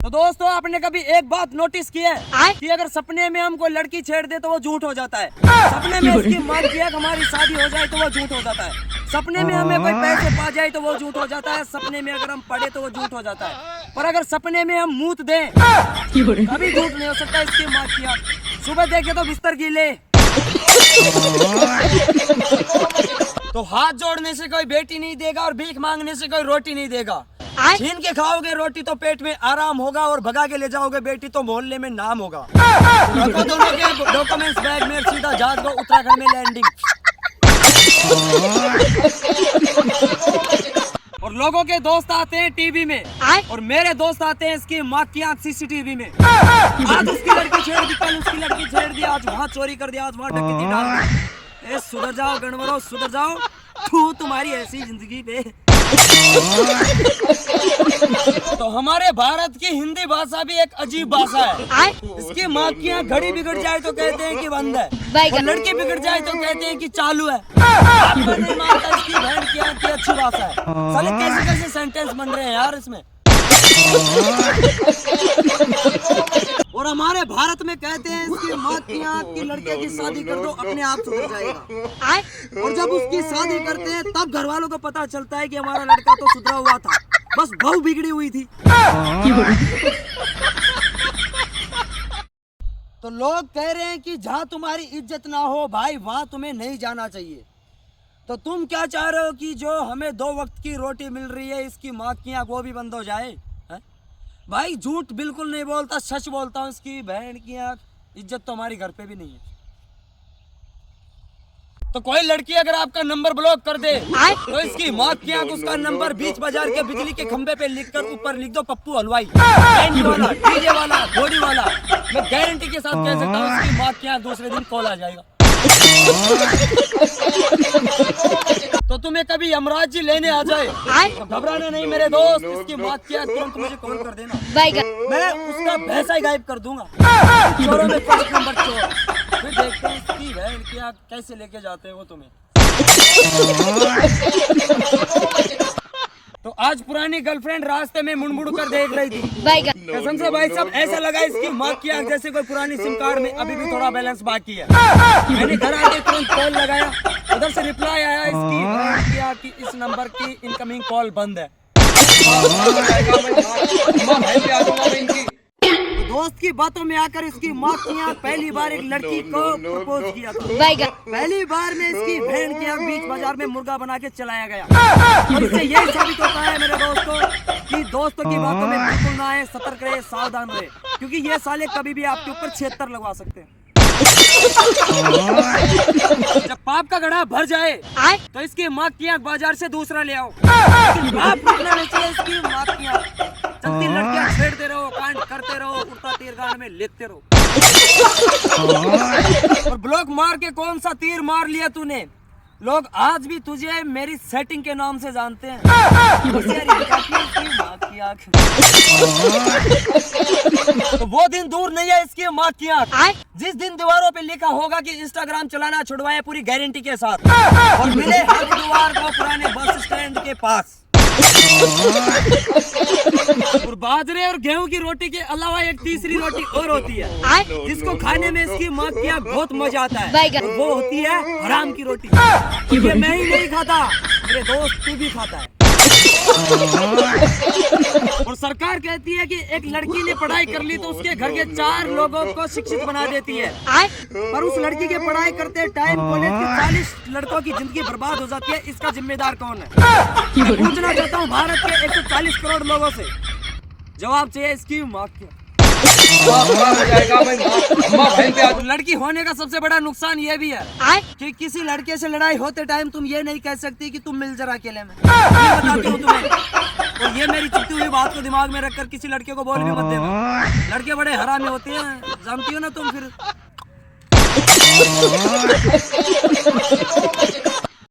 तो दोस्तों आपने कभी एक बात नोटिस की है कि अगर सपने में हम कोई लड़की छेड़ दे तो वो झूठ हो जाता है। सपने में इसकी माँ की हमारी शादी हो जाए तो वो झूठ हो जाता है। सपने में हमें कोई पैसे पा जाए तो वो झूठ हो जाता है। सपने में अगर हम पढ़े तो वो झूठ हो जाता है। पर अगर सपने में हम मूत दें कभी झूठ नहीं हो सकता। इसकी माँ की आँख सुबह देखे तो बिस्तर गीले। तो हाथ जोड़ने से कोई बेटी नहीं देगा और भीख मांगने से कोई रोटी नहीं देगा। छीन के खाओगे रोटी तो पेट में आराम होगा और भगा के ले जाओगे बेटी तो मोहल्ले में नाम होगा। रखो दोनों के डॉक्यूमेंट्स बैग में, सीधा जहाज को उत्तराखंड में लैंडिंग। और लोगों के दोस्त आते हैं टीवी में और मेरे दोस्त आते हैं इसकी माँ की आँख सीसीटीवी में। आज उसकी लड़की छेड़ दी, कल उसकी लड़की छेड़ दी, आज वहाँ चोरी कर दिया, आज वहाँ डकैती डाल दी। सुधर जाओ गणवरो, सुधर जाओ। तू तुम्हारी ऐसी जिंदगी पे। तो हमारे भारत की हिंदी भाषा भी एक अजीब भाषा है। इसकी माँ की यहाँ घड़ी बिगड़ जाए तो कहते हैं कि बंद है, और लड़की बिगड़ जाए तो कहते हैं कि चालू है। आपको नहीं मानता इसकी बहन की यहाँ की अच्छी भाषा है। साले कैसे कैसे सेंटेंस बन रहे हैं यार इसमें। और हमारे भारत में कहते हैं इसकी माँ की आँख की लड़के की शादी कर दो अपने आप सुधर जाएगा। और जब उसकी शादी करते हैं तब घर वालों को पता चलता है कि हमारा लड़का तो सुधरा हुआ था, बस बहू बिगड़ी हुई थी। तो लोग कह रहे हैं कि जहाँ तुम्हारी इज्जत ना हो भाई वहाँ तुम्हें नहीं जाना चाहिए। तो तुम क्या चाह रहे हो कि जो हमें 2 वक्त की रोटी मिल रही है इसकी माँ की आँख वो भी बंद हो जाए? भाई झूठ बिल्कुल नहीं बोलता, सच बोलता हूँ। इसकी बहन की आँख इज्जत तो हमारी घर पे भी नहीं है। तो कोई लड़की अगर आपका नंबर ब्लॉक कर दे तो इसकी माँ की आँख उसका नंबर बीच बाजार के बिजली के खंबे पे लिखकर ऊपर लिख दो पप्पू हलवाई, बैंड वाला, डीजे वाला, घोड़ी वाला। मैं गारंटी के साथ कह सकता हूँ इसकी माँ की आँख दूसरे दिन कॉल आ जाएगा। तो तुम्हें कभी यमराज जी लेने आ जाए तो घबराना नहीं मेरे दोस्त। इसकी माँ की आँख तुरंत मुझे कॉल कर देना, मैं उसका भैंसा ही गायब कर दूंगा। चोरों में 1 नंबर चोर। फिर देखते हैं इसकी बहन की आँख कैसे लेके जाते हैं वो तुम्हें। तो आज पुरानी गर्लफ्रेंड रास्ते में मुड़ कर देख रही थी। कसम से भाई साहब ऐसा लगा इसकी माँ की आँख जैसे कोई पुरानी सिम कार्ड में अभी भी थोड़ा बैलेंस बाकी है। मैंने घर आके तुरंत कॉल लगाया, उधर से रिप्लाई आया इसकी माँ की आँख की इस नंबर की इनकमिंग कॉल बंद है। दोस्त की बातों में आकर इसकी माँ की आँख पहली बार एक लड़की को प्रपोज किया था। पहली बार में इसकी बहन की आँख बीच बाजार में मुर्गा बना के चलाया गया। और इससे यही साबित होता है मेरे दोस्तों कि दोस्तों की बातों में बिल्कुल ना आए, सतर्क रहे, सावधान रहे, क्योंकि ये साले कभी भी आपके ऊपर 76 लगवा सकते हैं। जब पाप का घड़ा भर जाए तो इसकी माँ की आँख बाजार से दूसरा ले आओ। पाप रुकना नहीं चाहिए इसकी माँ की आँख। चलती लड़कियां छेड़ते रहो, कांड करते रहो, उड़ता तीर गान में लेते रहो। और ब्लॉक मार के कौन सा तीर मार लिया तूने? लोग आज भी तुझे मेरी सेटिंग के नाम से जानते हैं। तो वो दिन दूर नहीं है इसकी माँ की आँख जिस दिन दीवारों पे लिखा होगा कि इंस्टाग्राम चलाना छुड़वाए पूरी गारंटी के साथ और मिले हर बुधवार को पुराने बस स्टैंड के पास। और बाजरे और गेहूं की रोटी के अलावा एक तीसरी रोटी और होती है जिसको खाने में इसकी माँ की आँख बहुत मजा आता है। वो होती है हराम की रोटी। ये मैं ही नहीं खाता, मेरे दोस्त तू भी खाता है। और सरकार कहती है कि एक लड़की ने पढ़ाई कर ली तो उसके घर के 4 लोगों को शिक्षित बना देती है। पर उस लड़की के पढ़ाई करते टाइम कॉलेज के 40 लड़कों की जिंदगी बर्बाद हो जाती है। इसका जिम्मेदार कौन है? मैं पूछना चाहता हूँ भारत के 140 करोड़ लोगों से, जवाब चाहिए इसकी माँ की। लड़की होने का सबसे बड़ा नुकसान ये भी है कि किसी लड़के से लड़ाई होते टाइम तुम ये नहीं कह सकती कि तुम मिल जरा अकेले में। बताती हूँ तुम्हें, और ये मेरी चुपती हुई बात को दिमाग में रखकर किसी लड़के को बोल भी मत देना। लड़के बड़े हरामी होते हैं, जानती हो ना तुम। फिर